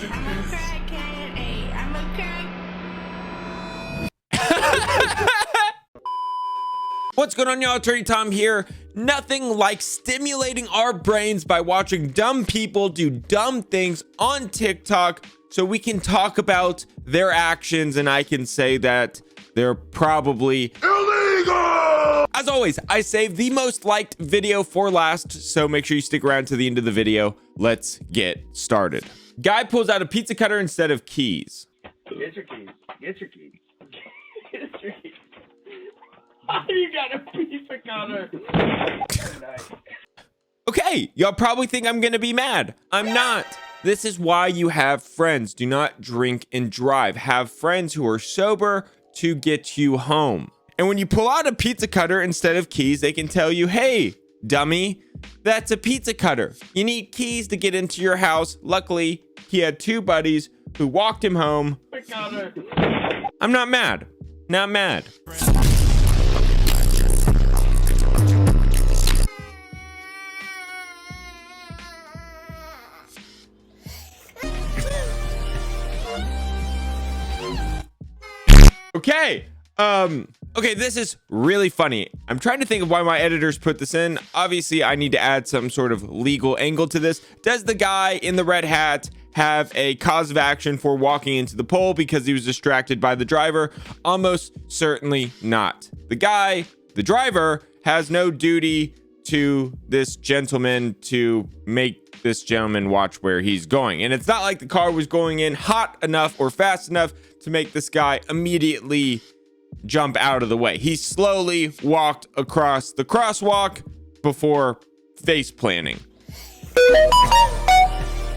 crackhead, hey, I'm a crack. What's going on, y'all? AttorneyTom here. Nothing like stimulating our brains by watching dumb people do dumb things on TikTok so we can talk about their actions and I can say that they're probably illegal. As always, I save the most liked video for last, so make sure you stick around to the end of the video. Let's get started. Guy pulls out a pizza cutter instead of keys. Get your keys. Get your keys. Get your keys. You got a pizza cutter. Okay, y'all probably think I'm gonna be mad. I'm not. This is why you have friends. Do not drink and drive. Have friends who are sober to get you home. And when you pull out a pizza cutter instead of keys, they can tell you, hey, dummy, that's a pizza cutter. You need keys to get into your house. Luckily, he had two buddies who walked him home. I'm not mad. Not mad. Okay. Okay, this is really funny. I'm trying to think of why my editors put this in. Obviously, I need to add some sort of legal angle to this. Does the guy in the red hat have a cause of action for walking into the pole because he was distracted by the driver? Almost certainly not. The driver has no duty to this gentleman to make this gentleman watch where he's going. And it's not like the car was going in hot enough or fast enough to make this guy immediately jump out of the way. He slowly walked across the crosswalk before face planting.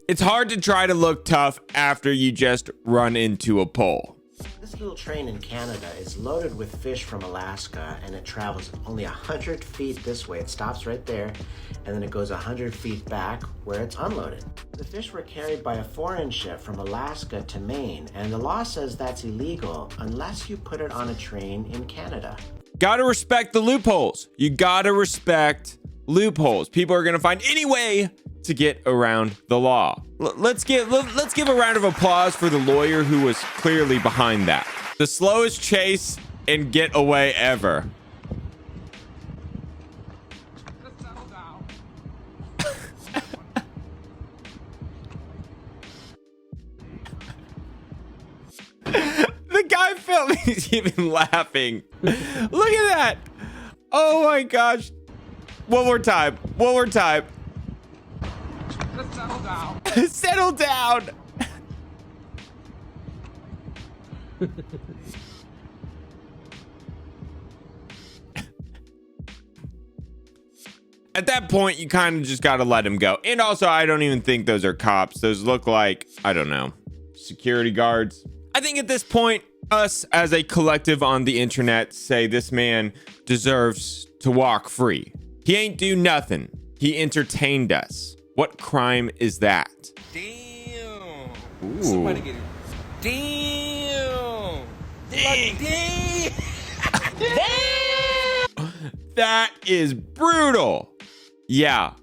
It's hard to try to look tough after you just run into a pole. This little train in Canada is loaded with fish from Alaska, and it travels only 100 feet this way. It stops right there, and then it goes 100 feet back where it's unloaded. The fish were carried by a foreign ship from Alaska to Maine, and the law says that's illegal unless you put it on a train in Canada. Gotta respect the loopholes. You gotta respect loopholes. People are gonna find any way to get around the law. Let's give a round of applause for the lawyer who was clearly behind that. The slowest chase and getaway ever. The guy felt he's even laughing. Look at that. Oh my gosh. One more time. One more time. Just settle down. Settle down. At that point, you kind of just got to let him go. And also, I don't even think those are cops. Those look like, I don't know, security guards. I think at this point, us as a collective on the internet say this man deserves to walk free. He ain't do nothing. He entertained us. What crime is that? Damn. Ooh. Somebody get it. Damn. Damn. Damn. That is brutal. Yeah.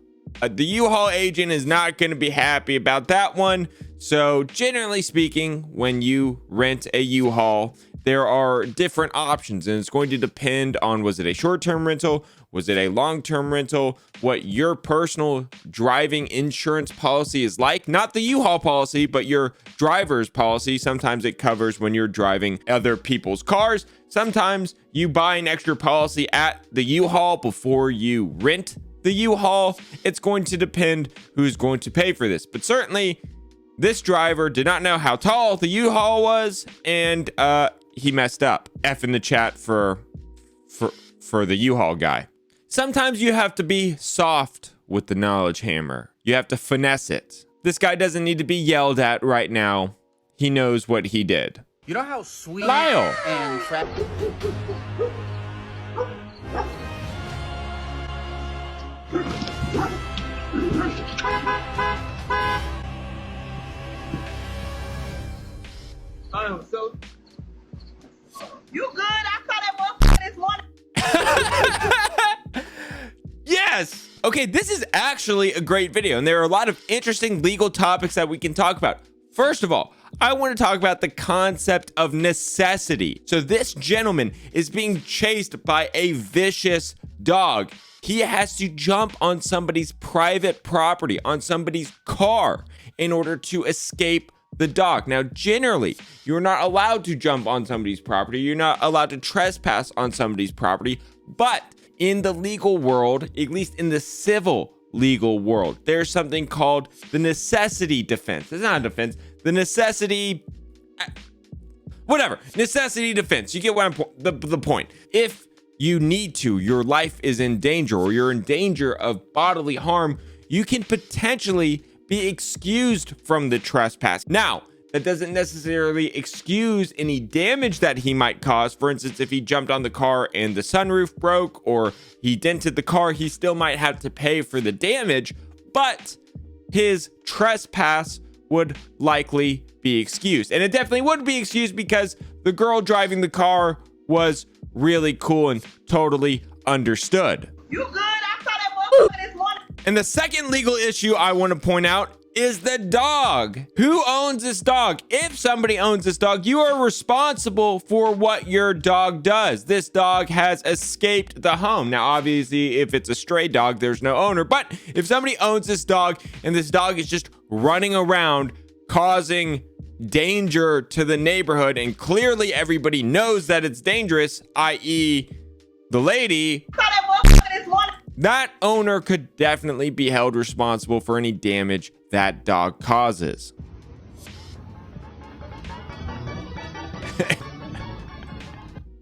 The U-Haul agent is not going to be happy about that one. So generally speaking, when you rent a U-Haul, there are different options, and it's going to depend on, was it a short-term rental? Was it a long-term rental? What your personal driving insurance policy is like. Not the U-Haul policy, but your driver's policy. Sometimes it covers when you're driving other people's cars. Sometimes you buy an extra policy at the U-Haul before you rent the U-Haul. It's going to depend who's going to pay for this. But certainly, this driver did not know how tall the U-Haul was, and he messed up. F in the chat for the U-Haul guy. Sometimes you have to be soft with the knowledge hammer. You have to finesse it. This guy doesn't need to be yelled at right now. He knows what he did. You know how sweet Lyle. and So You good? I saw that motherfucker this morning. Yes. Okay, this is actually a great video, and there are a lot of interesting legal topics that we can talk about. First of all, I want to talk about the concept of necessity. So this gentleman is being chased by a vicious dog. He has to jump on somebody's private property, on somebody's car, in order to escape the dog. Now, generally, you're not allowed to jump on somebody's property. You're not allowed to trespass on somebody's property. But in the legal world, at least in the civil legal world, there's something called the necessity defense. It's not a defense. The necessity, whatever, necessity defense. You get what the point. If you need to, your life is in danger, or you're in danger of bodily harm, you can potentially be excused from the trespass. Now, that doesn't necessarily excuse any damage that he might cause. For instance, if he jumped on the car and the sunroof broke, or he dented the car, he still might have to pay for the damage, but his trespass would likely be excused. And it definitely would be excused because the girl driving the car was really cool and totally understood. You good? I saw that motherfucker this morning. And the second legal issue I want to point out is the dog. Who owns this dog? If somebody owns this dog, you are responsible for what your dog does. This dog has escaped the home. Now, obviously, if it's a stray dog, there's no owner. But if somebody owns this dog and this dog is just running around causing danger to the neighborhood, and clearly everybody knows that it's dangerous, i.e. the lady, I saw that motherfucker this morning. that owner could definitely be held responsible for any damage that dog causes.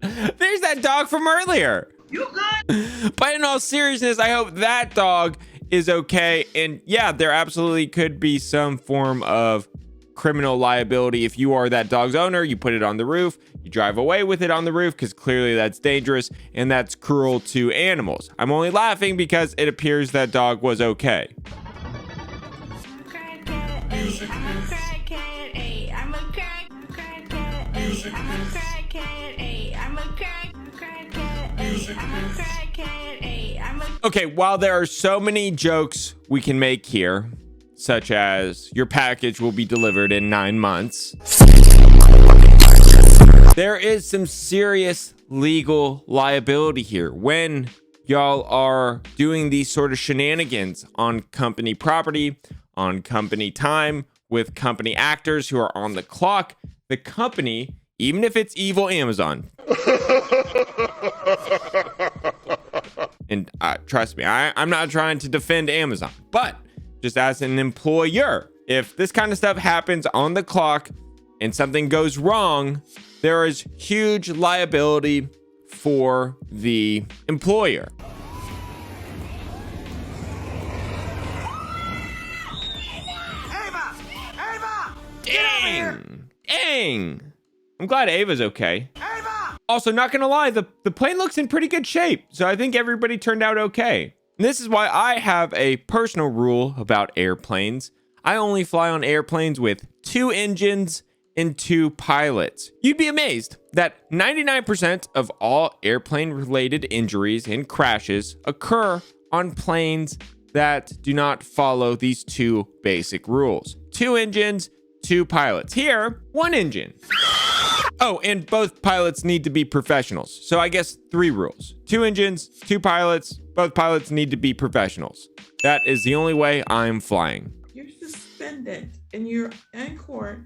There's that dog from earlier. You good? But in all seriousness, I hope that dog is okay. And yeah, there absolutely could be some form of criminal liability. If you are that dog's owner, you put it on the roof, you drive away with it on the roof, because clearly that's dangerous and that's cruel to animals. I'm only laughing because it appears that dog was okay. Okay, while there are so many jokes we can make here, such as your package will be delivered in 9 months, there is some serious legal liability here when y'all are doing these sort of shenanigans on company property, on company time, with company actors who are on the clock. The company, even if it's evil Amazon, and trust me, I'm not trying to defend Amazon, but just as an employer, if this kind of stuff happens on the clock and something goes wrong, there is huge liability for the employer. Dang. I'm glad Ava's okay. Also, not gonna lie, the plane looks in pretty good shape, so I think everybody turned out okay. And this is why I have a personal rule about airplanes. I only fly on airplanes with 2 engines and 2 pilots. You'd be amazed that 99% of all airplane-related injuries and crashes occur on planes that do not follow these 2 basic rules. 2 engines, 2 pilots. Here, 1 engine. Oh, and both pilots need to be professionals. So I guess 3 rules. 2 engines, 2 pilots, both pilots need to be professionals. That is the only way I'm flying. You're suspended and you're in court.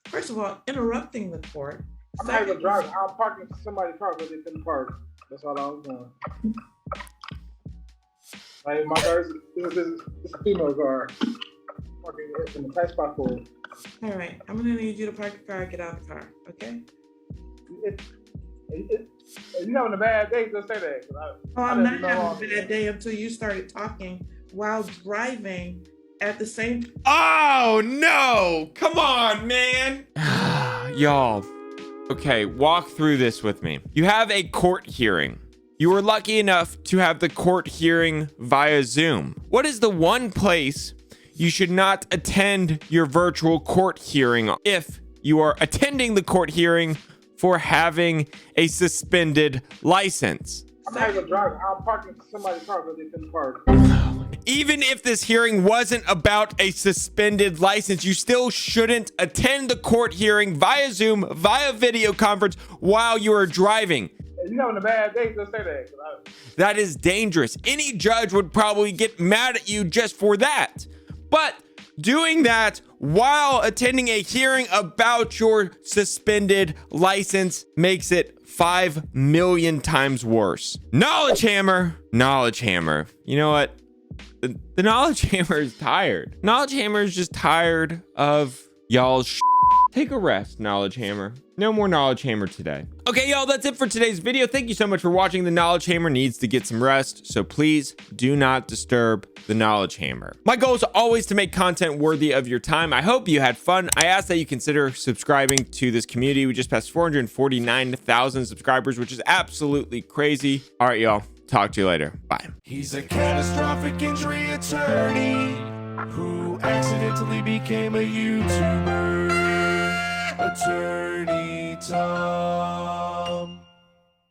First of all, interrupting the court. I'm not even driving. I'm parking somebody's car, but they couldn't park. That's all I was doing. Like, my car is a female car. Parking in the tight spot for it. All right, I'm gonna need you to park the car and get out of the car, okay? If you're having a bad day, just say that. I'm not having a bad day until you started talking while driving at the same. Oh, no. Come on, man. Y'all. Okay, walk through this with me. You have a court hearing. You were lucky enough to have the court hearing via Zoom. What is the one place you should not attend your virtual court hearing if you are attending the court hearing for having a suspended license? I'm not even driving. I'm parking somebody's car, but they couldn't park. even if this hearing wasn't about a suspended license, you still shouldn't attend the court hearing via Zoom, via video conference while you are driving. You having a bad day, just say that. That is dangerous. Any judge would probably get mad at you just for that. But doing that while attending a hearing about your suspended license makes it 5 million times worse. Knowledge hammer. Knowledge hammer. You know what? The knowledge hammer is tired. Knowledge hammer is just tired of y'all's Take a rest, knowledge hammer. No more knowledge hammer today. Okay, y'all, that's it for today's video. Thank you so much for watching. The knowledge hammer needs to get some rest, so please do not disturb the knowledge hammer. My goal is always to make content worthy of your time. I hope you had fun. I ask that you consider subscribing to this community. We just passed 449,000 subscribers, which is absolutely crazy. All right, y'all. Talk to you later. Bye. He's a catastrophic injury attorney who accidentally became a YouTuber. Attorney Tom.